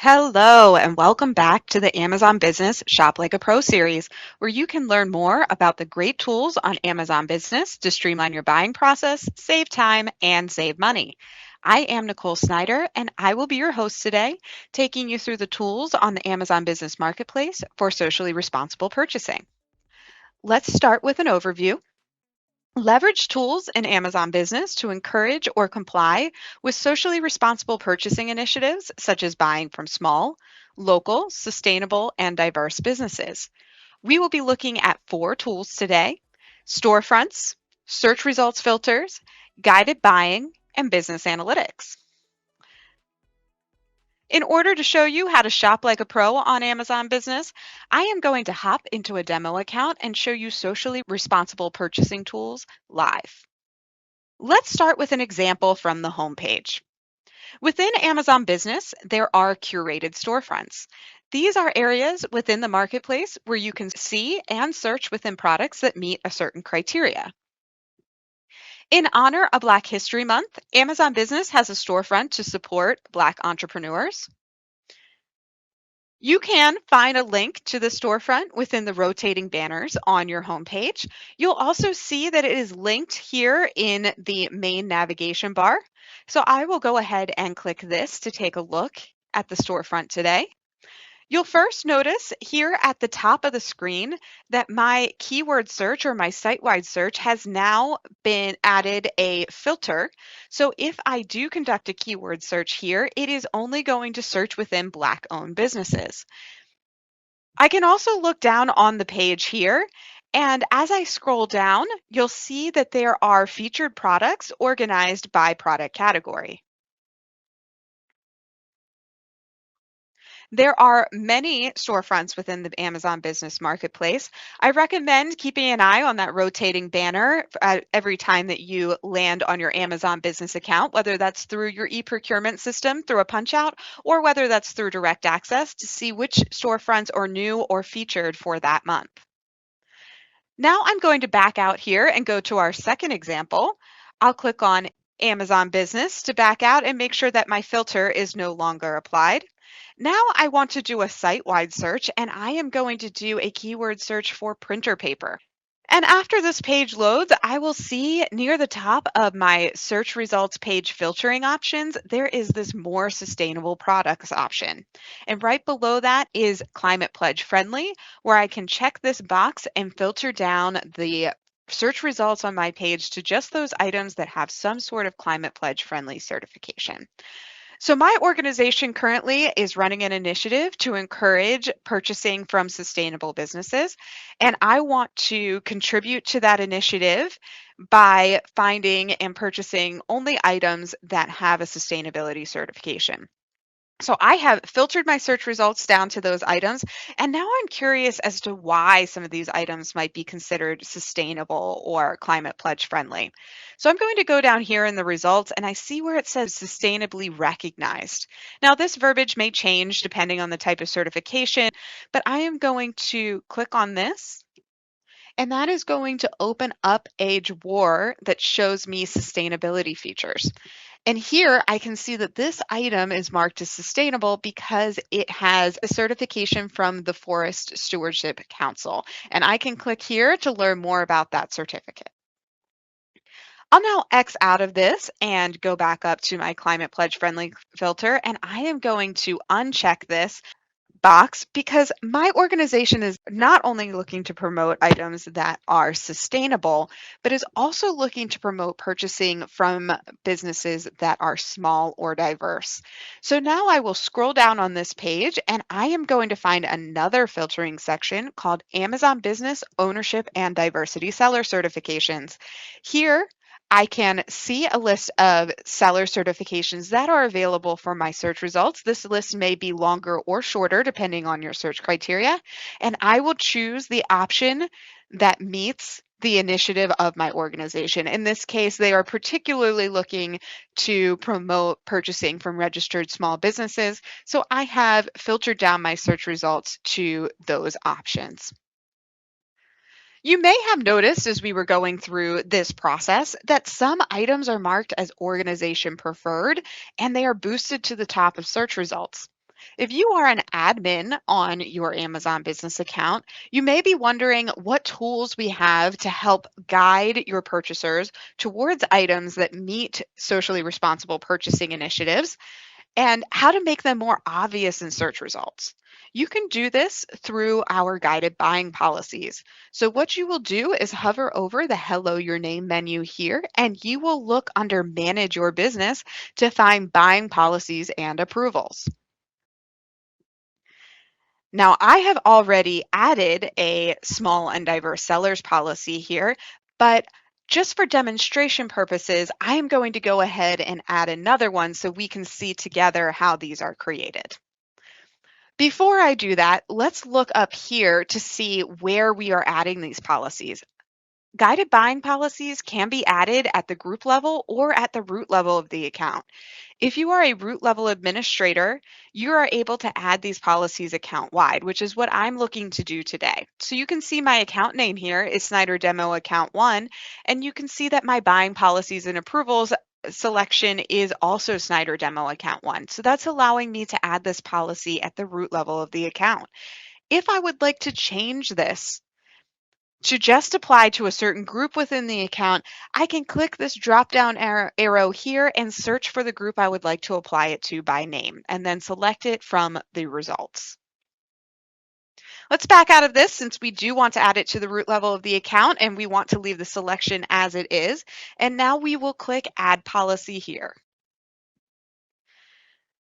Hello, and welcome back to the Amazon Business Shop Like a Pro series, where you can learn more about the great tools on Amazon Business to streamline your buying process, save time, and save money. I am Nicole Snyder, and I will be your host today, taking you through the tools on the Amazon Business Marketplace for socially responsible purchasing. Let's start with an overview. Leverage tools in Amazon Business to encourage or comply with socially responsible purchasing initiatives, such as buying from small, local, sustainable, and diverse businesses. We will be looking at four tools today: storefronts, search results filters, guided buying, and business analytics. In order to show you how to shop like a pro on Amazon Business, I am going to hop into a demo account and show you socially responsible purchasing tools live. Let's start with an example from the homepage. Within Amazon Business, there are curated storefronts. These are areas within the marketplace where you can see and search within products that meet a certain criteria. In honor of Black History Month, Amazon Business has a storefront to support Black entrepreneurs. You can find a link to the storefront within the rotating banners on your homepage. You'll also see that it is linked here in the main navigation bar. So I will go ahead and click this to take a look at the storefront today. You'll first notice here at the top of the screen that my keyword search or my site-wide search has now been added a filter. So if I do conduct a keyword search here, it is only going to search within Black-owned businesses. I can also look down on the page here, and as I scroll down, you'll see that there are featured products organized by product category. There are many storefronts within the Amazon Business Marketplace. I recommend keeping an eye on that rotating banner every time that you land on your Amazon Business account, whether that's through your e-procurement system through a punch out, or whether that's through direct access to see which storefronts are new or featured for that month. Now I'm going to back out here and go to our second example. I'll click on Amazon Business to back out and make sure that my filter is no longer applied. Now I want to do a site-wide search, and I am going to do a keyword search for printer paper. And after this page loads, I will see near the top of my search results page filtering options, there is this more sustainable products option. And right below that is climate pledge friendly, where I can check this box and filter down the search results on my page to just those items that have some sort of climate pledge friendly certification. So, my organization currently is running an initiative to encourage purchasing from sustainable businesses. And I want to contribute to that initiative by finding and purchasing only items that have a sustainability certification. So I have filtered my search results down to those items, and now I'm curious as to why some of these items might be considered sustainable or climate pledge friendly. So I'm going to go down here in the results, and I see where it says sustainably recognized. Now this verbiage may change depending on the type of certification, but I am going to click on this, and that is going to open up a drawer that shows me sustainability features. And here I can see that this item is marked as sustainable because it has a certification from the Forest Stewardship Council. And I can click here to learn more about that certificate. I'll now X out of this and go back up to my climate pledge friendly filter. And I am going to uncheck this box because my organization is not only looking to promote items that are sustainable, but is also looking to promote purchasing from businesses that are small or diverse. So now I will scroll down on this page and I am going to find another filtering section called Amazon Business Ownership and Diversity Seller Certifications. Here, I can see a list of seller certifications that are available for my search results. This list may be longer or shorter depending on your search criteria, and I will choose the option that meets the initiative of my organization. In this case, they are particularly looking to promote purchasing from registered small businesses, so I have filtered down my search results to those options. You may have noticed as we were going through this process that some items are marked as organization preferred and they are boosted to the top of search results. If you are an admin on your Amazon business account, you may be wondering what tools we have to help guide your purchasers towards items that meet socially responsible purchasing initiatives and how to make them more obvious in search results. You can do this through our guided buying policies. So, what you will do is hover over the Hello Your Name menu here, and you will look under Manage Your Business to find buying policies and approvals. Now, I have already added a small and diverse sellers policy here, but just for demonstration purposes, I am going to go ahead and add another one so we can see together how these are created. Before I do that, let's look up here to see where we are adding these policies. Guided buying policies can be added at the group level or at the root level of the account. If you are a root level administrator, you are able to add these policies account wide, which is what I'm looking to do today. So you can see my account name here is Snyder Demo Account 1, and you can see that my buying policies and approvals selection is also Snyder Demo Account 1. So that's allowing me to add this policy at the root level of the account. If I would like to change this to just apply to a certain group within the account, I can click this drop down arrow here and search for the group I would like to apply it to by name, and then select it from the results. Let's back out of this since we do want to add it to the root level of the account and we want to leave the selection as it is. And now we will click Add Policy here.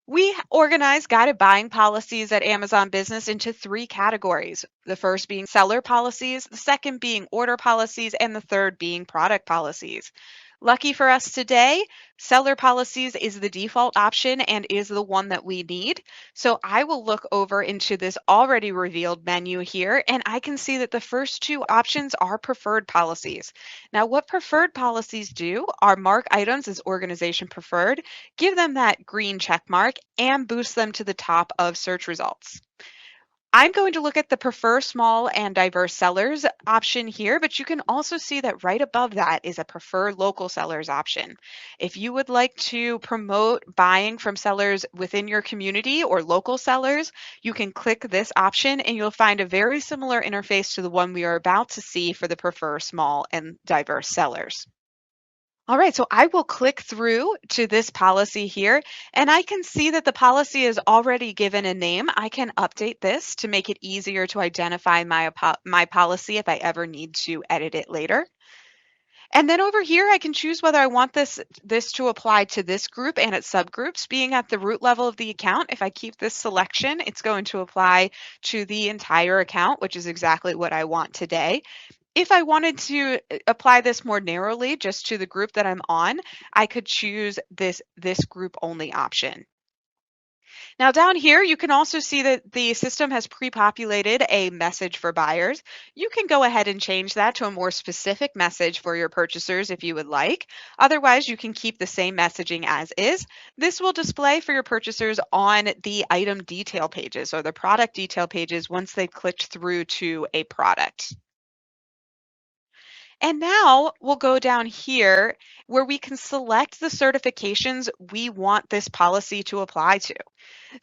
We organize guided buying policies at Amazon Business into three categories. The first being seller policies, the second being order policies, and the third being product policies. Lucky for us today, seller policies is the default option and is the one that we need. So I will look over into this already revealed menu here, and I can see that the first two options are preferred policies. Now, what preferred policies do are mark items as organization preferred, give them that green check mark, and boost them to the top of search results. I'm going to look at the prefer small and diverse sellers option here, but you can also see that right above that is a prefer local sellers option. If you would like to promote buying from sellers within your community or local sellers, you can click this option and you'll find a very similar interface to the one we are about to see for the prefer small and diverse sellers. All right, so I will click through to this policy here, and I can see that the policy is already given a name. I can update this to make it easier to identify my policy if I ever need to edit it later. And then over here, I can choose whether I want this to apply to this group and its subgroups. Being at the root level of the account, if I keep this selection, it's going to apply to the entire account, which is exactly what I want today. If I wanted to apply this more narrowly just to the group that I'm on, I could choose this group only option. Now down here, you can also see that the system has pre-populated a message for buyers. You can go ahead and change that to a more specific message for your purchasers if you would like. Otherwise, you can keep the same messaging as is. This will display for your purchasers on the item detail pages or the product detail pages once they've clicked through to a product. And now we'll go down here where we can select the certifications we want this policy to apply to.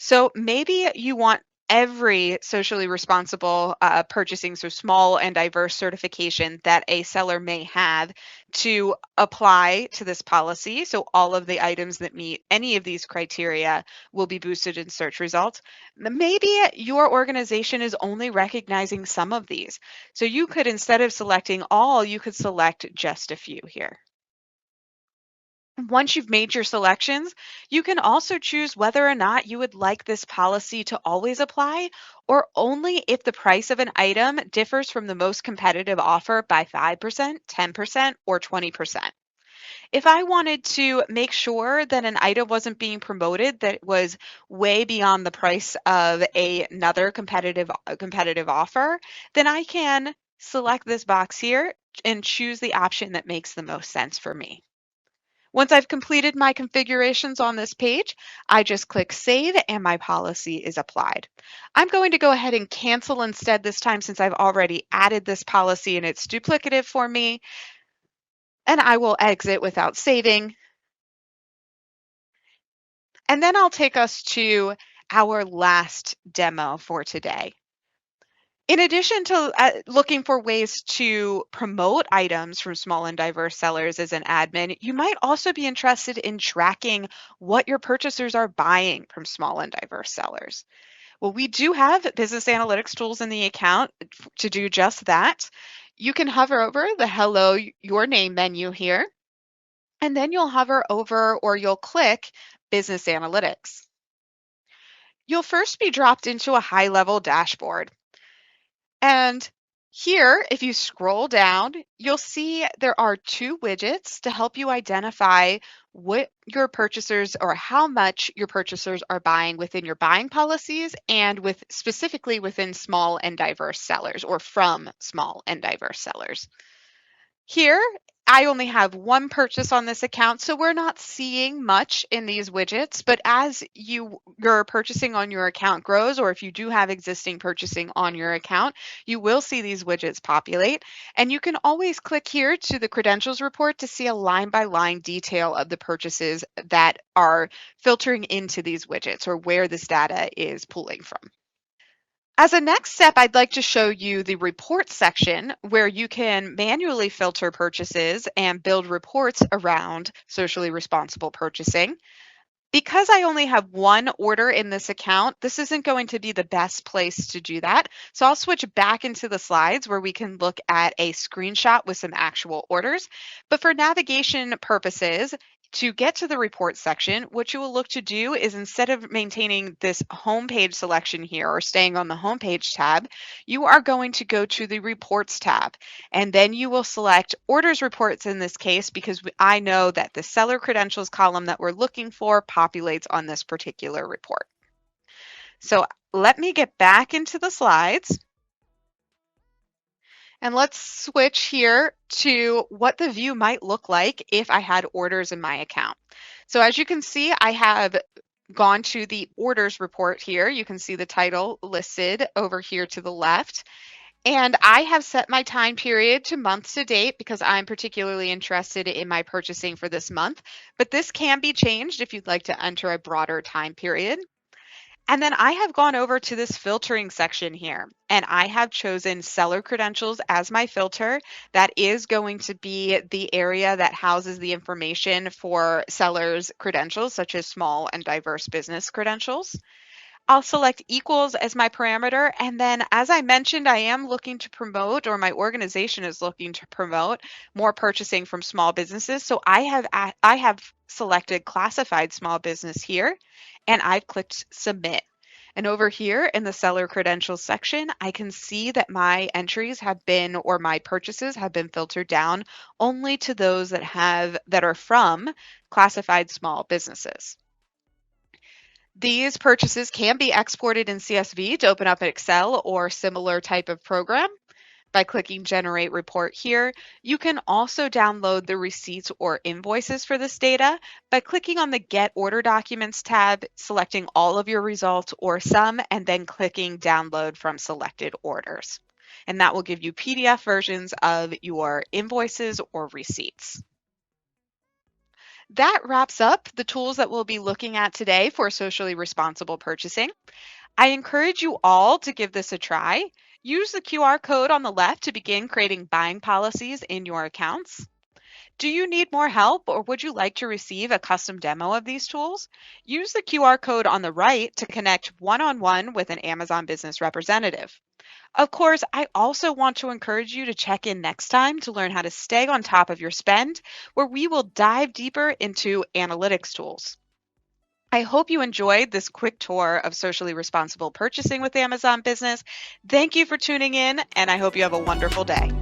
So maybe you want every socially responsible purchasing, so small and diverse certification that a seller may have to apply to this policy. So all of the items that meet any of these criteria will be boosted in search results. Maybe your organization is only recognizing some of these. So you could, instead of selecting all, you could select just a few here. Once you've made your selections, you can also choose whether or not you would like this policy to always apply or only if the price of an item differs from the most competitive offer by 5%, 10%, or 20%. If I wanted to make sure that an item wasn't being promoted that was way beyond the price of another competitive offer, then I can select this box here and choose the option that makes the most sense for me. Once I've completed my configurations on this page, I just click Save and my policy is applied. I'm going to go ahead and cancel instead this time since I've already added this policy and it's duplicative for me. And I will exit without saving. And then I'll take us to our last demo for today. In addition to looking for ways to promote items from small and diverse sellers as an admin, you might also be interested in tracking what your purchasers are buying from small and diverse sellers. Well, we do have business analytics tools in the account to do just that. You can hover over the Hello Your Name menu here, and then you'll hover over or you'll click Business Analytics. You'll first be dropped into a high-level dashboard. And here, if you scroll down, you'll see there are two widgets to help you identify what your purchasers or how much your purchasers are buying within your buying policies and with specifically within small and diverse sellers or from small and diverse sellers. Here, I only have one purchase on this account, so we're not seeing much in these widgets, but as your purchasing on your account grows, or if you do have existing purchasing on your account, you will see these widgets populate. And you can always click here to the credentials report to see a line-by-line detail of the purchases that are filtering into these widgets or where this data is pulling from. As a next step, I'd like to show you the report section where you can manually filter purchases and build reports around socially responsible purchasing. Because I only have one order in this account, this isn't going to be the best place to do that. So I'll switch back into the slides where we can look at a screenshot with some actual orders. But for navigation purposes, to get to the report section, what you will look to do is instead of maintaining this homepage selection here or staying on the homepage tab, you are going to go to the reports tab. And then you will select orders reports in this case because I know that the seller credentials column that we're looking for populates on this particular report. So let me get back into the slides. And let's switch here to what the view might look like if I had orders in my account. So as you can see, I have gone to the orders report here. You can see the title listed over here to the left. And I have set my time period to month to date because I'm particularly interested in my purchasing for this month. But this can be changed if you'd like to enter a broader time period. And then I have gone over to this filtering section here, and I have chosen seller credentials as my filter. That is going to be the area that houses the information for sellers' credentials, such as small and diverse business credentials. I'll select equals as my parameter. And then as I mentioned, I am looking to promote, or my organization is looking to promote more purchasing from small businesses. So I have selected classified small business here and I've clicked submit. And over here in the seller credentials section, I can see that my entries have been, or my purchases have been filtered down only to those that are from classified small businesses. These purchases can be exported in CSV to open up an Excel or similar type of program by clicking Generate Report here. You can also download the receipts or invoices for this data by clicking on the Get Order Documents tab, selecting all of your results or some, and then clicking Download from selected orders. And that will give you PDF versions of your invoices or receipts. That wraps up the tools that we'll be looking at today for socially responsible purchasing. I encourage you all to give this a try. Use the QR code on the left to begin creating buying policies in your accounts. Do you need more help or would you like to receive a custom demo of these tools? Use the QR code on the right to connect one-on-one with an Amazon business representative. Of course, I also want to encourage you to check in next time to learn how to stay on top of your spend, where we will dive deeper into analytics tools. I hope you enjoyed this quick tour of socially responsible purchasing with Amazon Business. Thank you for tuning in, and I hope you have a wonderful day.